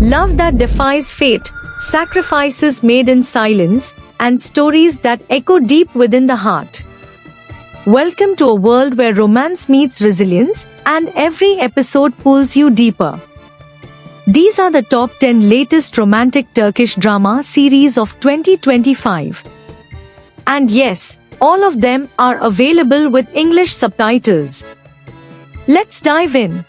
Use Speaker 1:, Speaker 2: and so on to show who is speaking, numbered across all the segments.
Speaker 1: Love that defies fate, sacrifices made in silence, and stories that echo deep within the heart. Welcome to a world where romance meets resilience, and every episode pulls you deeper. These are the top 10 latest romantic Turkish drama series of 2025. And yes, all of them are available with English subtitles. Let's dive in.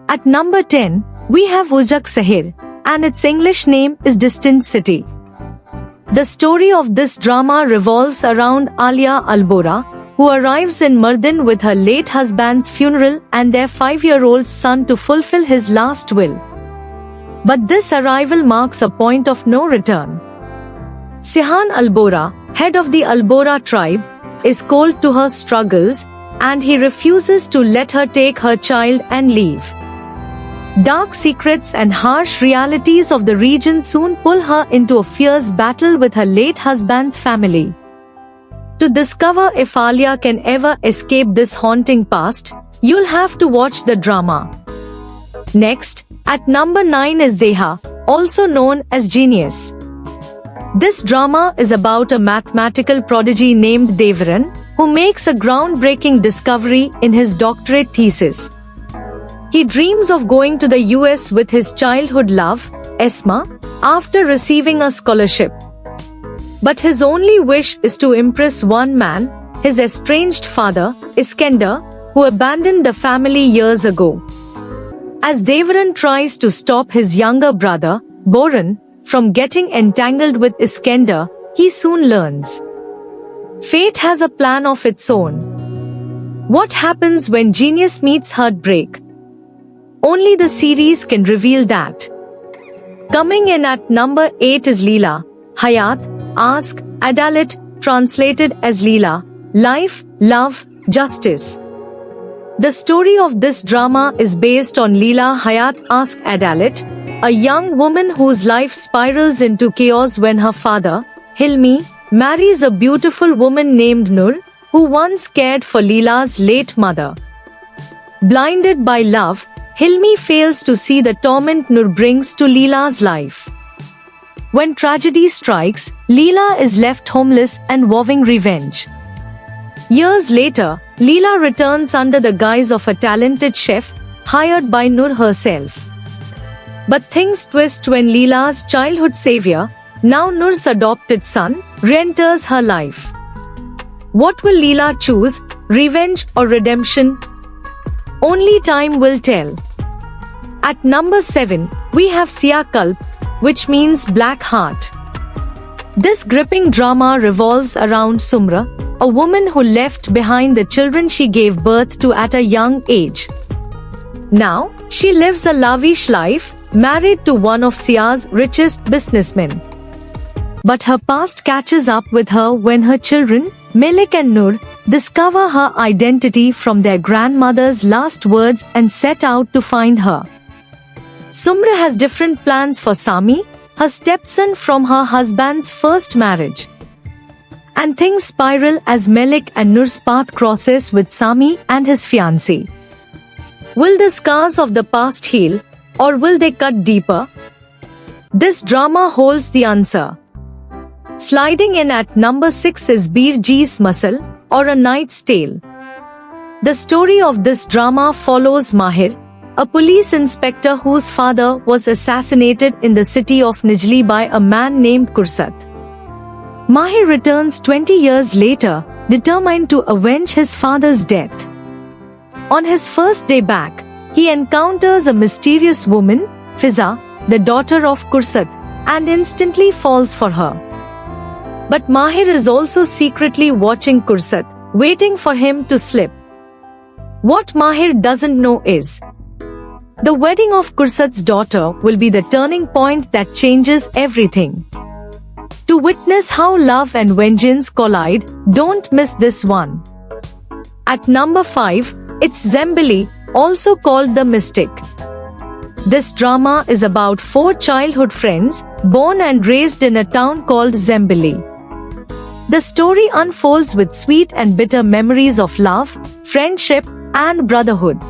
Speaker 1: At number 10, we have Ujak Sahir, and its English name is Distant City. The story of this drama revolves around Alia Albora, who arrives in Mardin with her late husband's funeral and their 5-year-old son to fulfill his last will. But this arrival marks a point of no return. Sihan Albora, head of the Albora tribe, is cold to her struggles, and he refuses to let her take her child and leave. Dark secrets and harsh realities of the region soon pull her into a fierce battle with her late husband's family. To discover if Alia can ever escape this haunting past, you'll have to watch the drama. Next, at number 9 is Deha, also known as Genius. This drama is about a mathematical prodigy named Devaran, who makes a groundbreaking discovery in his doctorate thesis. He dreams of going to the US with his childhood love, Esma, after receiving a scholarship. But his only wish is to impress one man, his estranged father, Iskender, who abandoned the family years ago. As Devaran tries to stop his younger brother, Boran, from getting entangled with Iskender, he soon learns fate has a plan of its own. What happens when genius meets heartbreak? Only the series can reveal that. Coming in at number 8 is Leela, Hayat, Ask, Adalet, translated as Leela, Life, Love, Justice. The story of this drama is based on Leela Hayat Ask Adalet, a young woman whose life spirals into chaos when her father, Hilmi, marries a beautiful woman named Nur, who once cared for Leela's late mother. Blinded by love, Hilmi fails to see the torment Nur brings to Leela's life. When tragedy strikes, Leela is left homeless and vowing revenge. Years later, Leela returns under the guise of a talented chef, hired by Nur herself. But things twist when Leela's childhood savior, now Nur's adopted son, re-enters her life. What will Leela choose, revenge or redemption? Only time will tell. At number 7, we have Sia Kalp, which means Black Heart. This gripping drama revolves around Sumra, a woman who left behind the children she gave birth to at a young age. Now, she lives a lavish life, married to one of Sia's richest businessmen. But her past catches up with her when her children, Melik and Nur, discover her identity from their grandmother's last words and set out to find her. Sumra has different plans for Sami, her stepson from her husband's first marriage. And things spiral as Melik and Nur's path crosses with Sami and his fiancée. Will the scars of the past heal, or will they cut deeper? This drama holds the answer. Sliding in at number 6 is Bir Jees Masal, or A Knight's Tale. The story of this drama follows Mahir, a police inspector whose father was assassinated in the city of Nijli by a man named Kursat. Mahir returns 20 years later, determined to avenge his father's death. On his first day back, he encounters a mysterious woman, Fiza, the daughter of Kursat, and instantly falls for her. But Mahir is also secretly watching Kursat, waiting for him to slip. What Mahir doesn't know is, the wedding of Kursat's daughter will be the turning point that changes everything. To witness how love and vengeance collide, don't miss this one. At number 5, it's Zembili, also called The Mystic. This drama is about 4 childhood friends, born and raised in a town called Zembili. The story unfolds with sweet and bitter memories of love, friendship, and brotherhood.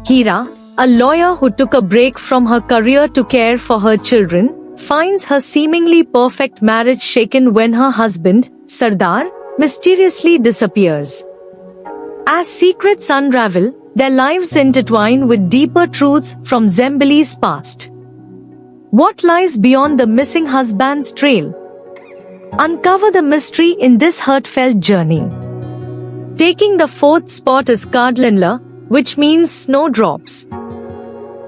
Speaker 1: Hira, a lawyer who took a break from her career to care for her children, finds her seemingly perfect marriage shaken when her husband, Sardar, mysteriously disappears. As secrets unravel, their lives intertwine with deeper truths from Zembili's past. What lies beyond the missing husband's trail? Uncover the mystery in this heartfelt journey. Taking the fourth spot is Kadlanla, which means snowdrops.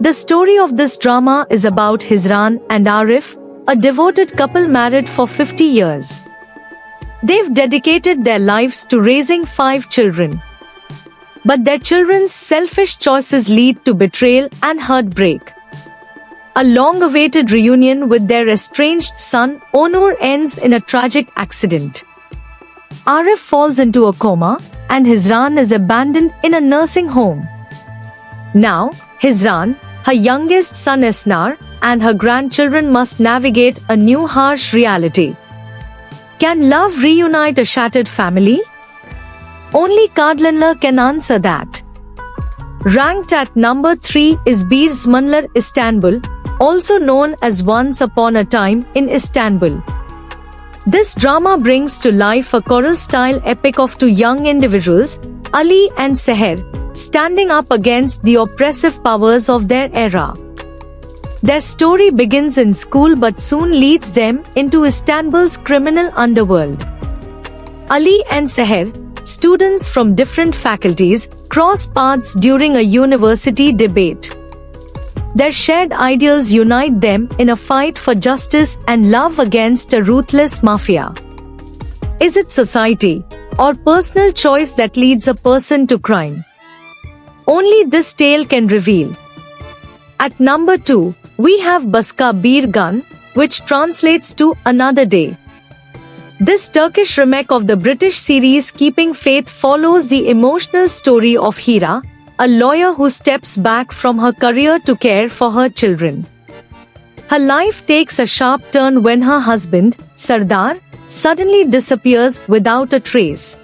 Speaker 1: The story of this drama is about Hizran and Arif, a devoted couple married for 50 years. They've dedicated their lives to raising 5 children. But their children's selfish choices lead to betrayal and heartbreak. A long-awaited reunion with their estranged son, Onur, ends in a tragic accident. Arif falls into a coma, and Hizran is abandoned in a nursing home. Now, Hizran, her youngest son Esnar, and her grandchildren must navigate a new harsh reality. Can love reunite a shattered family? Only Kadlanla can answer that. Ranked at number 3 is Bir Zamanlar Istanbul, also known as Once Upon a Time in Istanbul. This drama brings to life a choral-style epic of 2 young individuals, Ali and Seher, standing up against the oppressive powers of their era. Their story begins in school but soon leads them into Istanbul's criminal underworld. Ali and Seher, students from different faculties, cross paths during a university debate. Their shared ideals unite them in a fight for justice and love against a ruthless mafia. Is it society or personal choice that leads a person to crime? Only this tale can reveal. At number 2, we have Baska Bir Gun, which translates to Another Day. This Turkish remake of the British series Keeping Faith follows the emotional story of Hira, a lawyer who steps back from her career to care for her children. Her life takes a sharp turn when her husband, Sardar, suddenly disappears without a trace.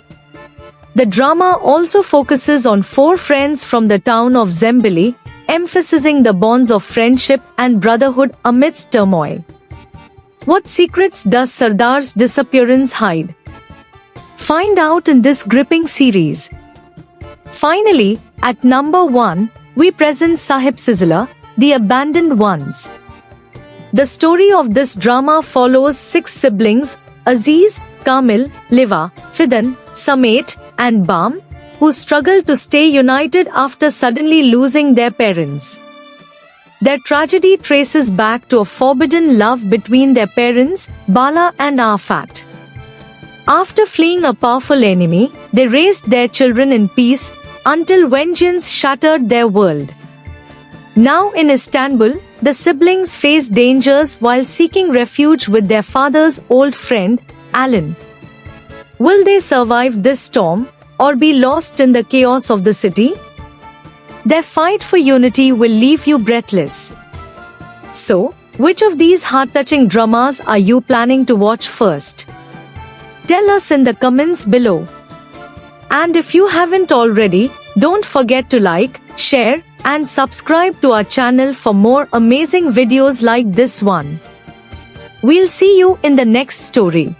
Speaker 1: The drama also focuses on 4 friends from the town of Zembili, emphasizing the bonds of friendship and brotherhood amidst turmoil. What secrets does Sardar's disappearance hide? Find out in this gripping series. Finally, at number 1, we present Sahib Sizzler, The Abandoned Ones. The story of this drama follows 6 siblings, Aziz, Kamil, Liva, Fidan, Samet, and Bam, who struggle to stay united after suddenly losing their parents. Their tragedy traces back to a forbidden love between their parents, Bala and Afat. After fleeing a powerful enemy, they raised their children in peace until vengeance shattered their world. Now in Istanbul, the siblings face dangers while seeking refuge with their father's old friend, Alan. Will they survive this storm or be lost in the chaos of the city? Their fight for unity will leave you breathless. So, which of these heart-touching dramas are you planning to watch first? Tell us in the comments below. And if you haven't already, don't forget to like, share, and subscribe to our channel for more amazing videos like this one. We'll see you in the next story.